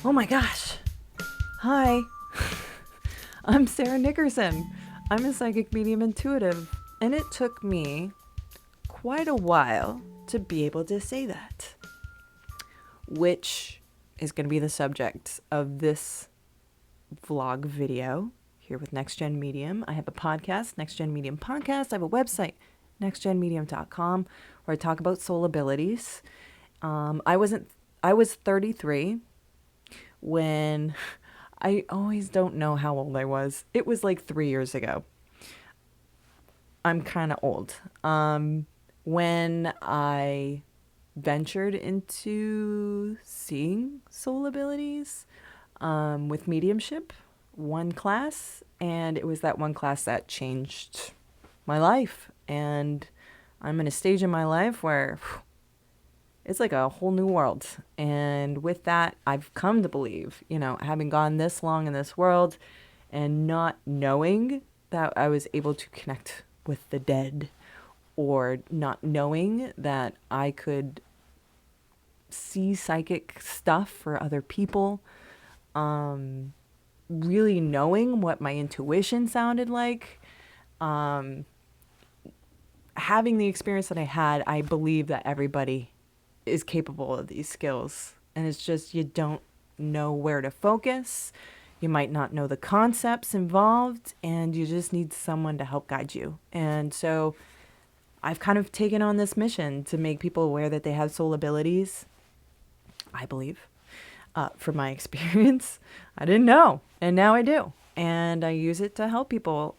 Oh my gosh. Hi. I'm Sarah Nickerson. I'm a psychic medium intuitive, and it took me quite a while to be able to say that, which is going to be the subject of this vlog video here with NextGEN Medium. I have a podcast, NextGEN Medium Podcast. I have a website, nextgenmedium.com, where I talk about soul abilities. I was 33 when I always don't know how old I was. It was like 3 years ago. I'm kind of old. When I ventured into seeing soul abilities with mediumship, one class, and it was that one class that changed my life. And I'm in a stage in my life where it's like a whole new world. And with that, I've come to believe, having gone this long in this world and not knowing that I was able to connect with the dead, or not knowing that I could see psychic stuff for other people, really knowing what my intuition sounded like, having the experience that I had, I believe that everybody is capable of these skills. And it's just, you don't know where to focus. You might not know the concepts involved, and you just need someone to help guide you. And so I've kind of taken on this mission to make people aware that they have soul abilities, I believe. From my experience, I didn't know, and now I do. And I use it to help people,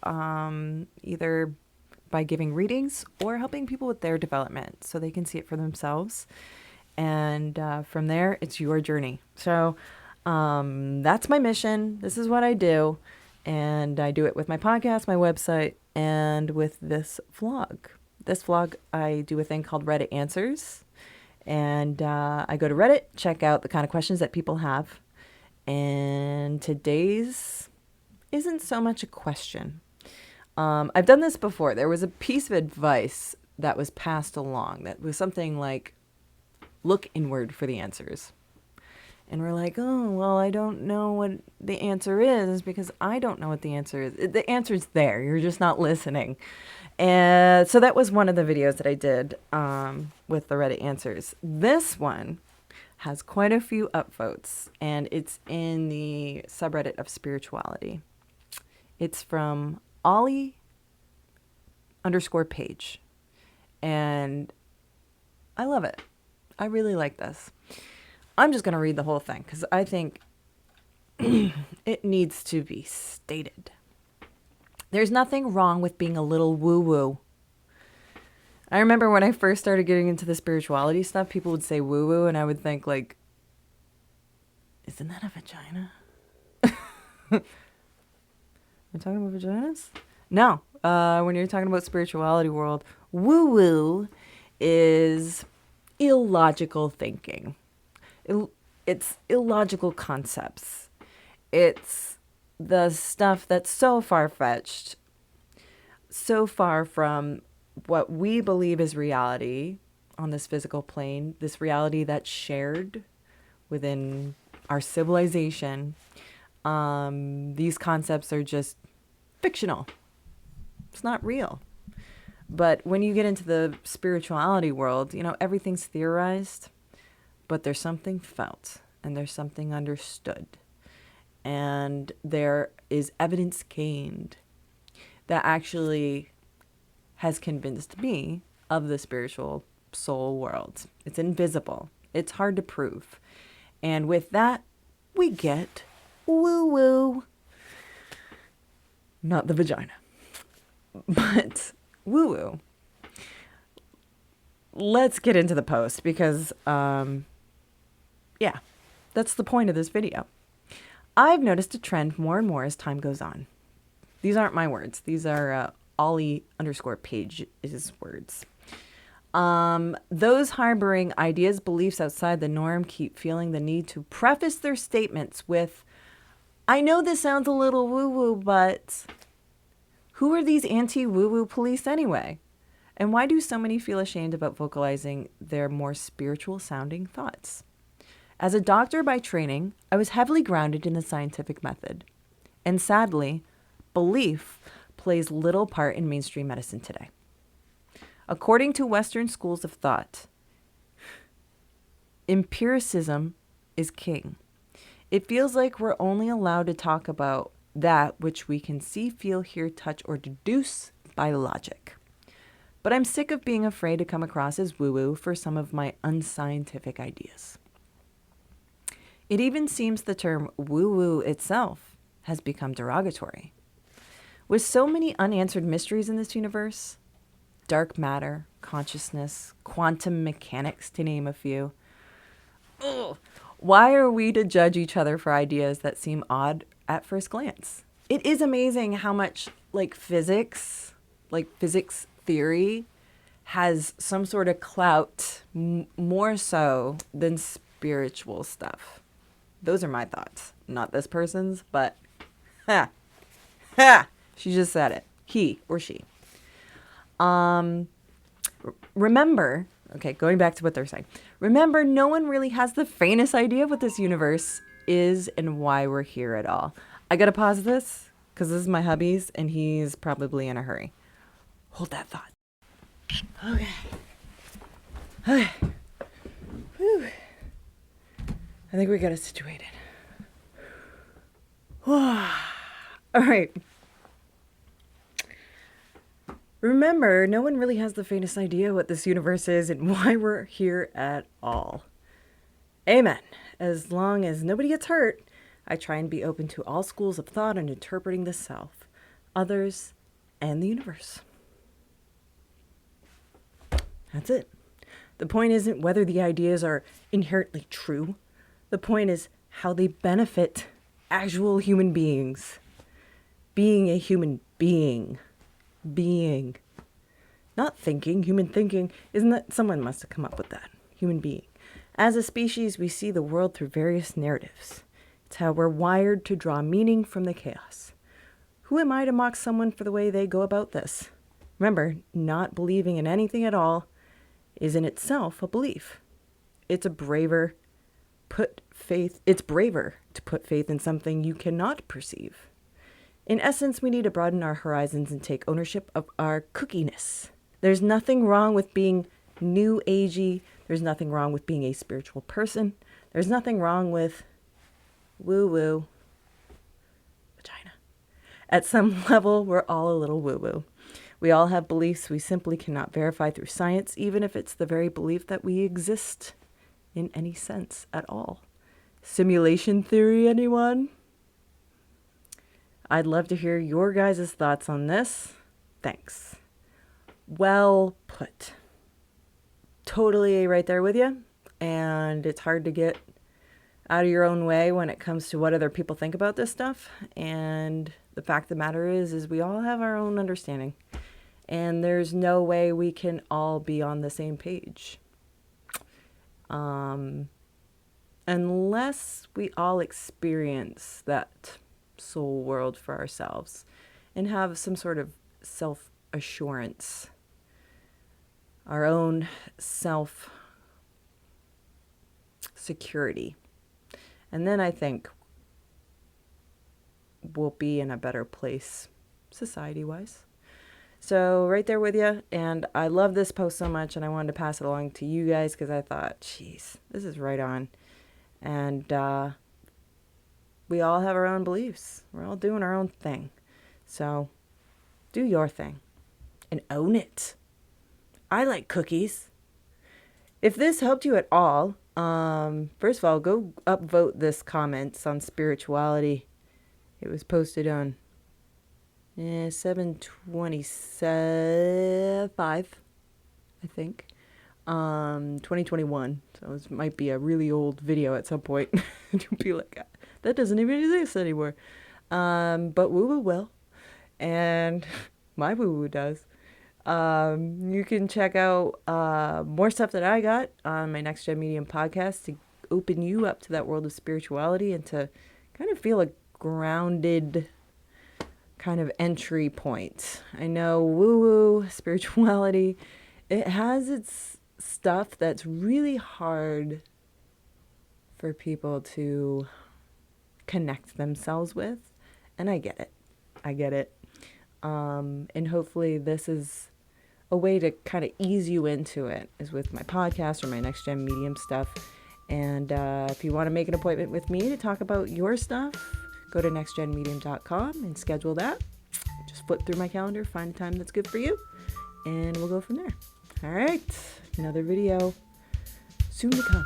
either by giving readings or helping people with their development so they can see it for themselves. And from there, it's your journey. So that's my mission. This is what I do. And I do it with my podcast, my website, and with this vlog. This vlog, I do a thing called Reddit Answers. And I go to Reddit, check out the kind of questions that people have. And today's isn't so much a question. I've done this before. There was a piece of advice that was passed along that was something like, look inward for the answers. And we're like, oh, well, I don't know what the answer is because I don't know what the answer is. The answer's there. You're just not listening. And so that was one of the videos that I did with the Reddit Answers. This one has quite a few upvotes, and it's in the subreddit of spirituality. It's from Ollie_page. And I love it. I really like this. I'm just going to read the whole thing because I think it needs to be stated. There's nothing wrong with being a little woo-woo. I remember when I first started getting into the spirituality stuff, people would say woo-woo, and I would think, like, isn't that a vagina? Are you talking about vaginas? No. When you're talking about spirituality world, woo-woo is illogical thinking. It's illogical concepts. It's the stuff that's so far-fetched, so far from what we believe is reality on this physical plane, this reality that's shared within our civilization. These concepts are just fictional. It's not real. But when you get into the spirituality world, everything's theorized, but there's something felt and there's something understood. And there is evidence gained that actually has convinced me of the spiritual soul world. It's invisible. It's hard to prove. And with that, we get woo-woo. Not the vagina, but woo-woo. Let's get into the post because, that's the point of this video. I've noticed a trend more and more as time goes on. These aren't my words. These are Ollie_page's words. Those harboring ideas, beliefs outside the norm keep feeling the need to preface their statements with, I know this sounds a little woo-woo, but who are these anti-woo-woo police anyway? And why do so many feel ashamed about vocalizing their more spiritual sounding thoughts? As a doctor by training, I was heavily grounded in the scientific method. And sadly, belief plays little part in mainstream medicine today. According to Western schools of thought, empiricism is king. It feels like we're only allowed to talk about that which we can see, feel, hear, touch, or deduce by logic. But I'm sick of being afraid to come across as woo-woo for some of my unscientific ideas. It even seems the term woo-woo itself has become derogatory. With so many unanswered mysteries in this universe, dark matter, consciousness, quantum mechanics, to name a few, why are we to judge each other for ideas that seem odd at first glance? It is amazing how much physics theory has some sort of clout more so than spiritual stuff. Those are my thoughts, not this person's, but she just said it. He or she. Remember, okay, going back to what they're saying. Remember, no one really has the faintest idea of what this universe is and why we're here at all. I gotta pause this because this is my hubby's and he's probably in a hurry. Hold that thought. Okay. Okay. Whew. I think we got it situated. All right. Remember, no one really has the faintest idea what this universe is and why we're here at all. Amen. As long as nobody gets hurt, I try and be open to all schools of thought and interpreting the self, others, and the universe. That's it. The point isn't whether the ideas are inherently true. The point is how they benefit actual human beings. Being a human being. Being. Not thinking. Human thinking. Isn't that someone must have come up with that? Human being. As a species, we see the world through various narratives. It's how we're wired to draw meaning from the chaos. Who am I to mock someone for the way they go about this? Remember, not believing in anything at all is in itself a belief. It's braver to put faith in something you cannot perceive. In essence, we need to broaden our horizons and take ownership of our cookiness. There's nothing wrong with being new agey. There's nothing wrong with being a spiritual person. There's nothing wrong with woo-woo vagina. At some level, we're all a little woo-woo. We all have beliefs we simply cannot verify through science, even if it's the very belief that we exist in any sense at all. Simulation theory, anyone? I'd love to hear your guys' thoughts on this. Thanks. Well put. Totally right there with you. And it's hard to get out of your own way when it comes to what other people think about this stuff. And the fact of the matter is we all have our own understanding. And there's no way we can all be on the same page. Unless we all experience that soul world for ourselves and have some sort of self-assurance, our own self-security. And then I think we'll be in a better place society-wise. So right there with you. And I love this post so much and I wanted to pass it along to you guys because I thought, geez, this is right on. And we all have our own beliefs. We're all doing our own thing. So do your thing and own it. I like cookies. If this helped you at all, first of all, go upvote this comments on spirituality. It was posted on 7/25, I think, 2021. So it might be a really old video at some point. You'll be like, that doesn't even exist anymore. But woo-woo will. And my woo-woo does. You can check out more stuff that I got on my NextGEN Medium podcast to open you up to that world of spirituality and to kind of feel a grounded kind of entry point. I know woo-woo, for people to connect themselves with. And I get it. I get it. And hopefully this is a way to kind of ease you into it, is with my podcast or my NextGEN Medium stuff. And if you want to make an appointment with me to talk about your stuff, go to nextgenmedium.com and schedule that. Just flip through my calendar, find a time that's good for you, and we'll go from there. All right, another video soon to come.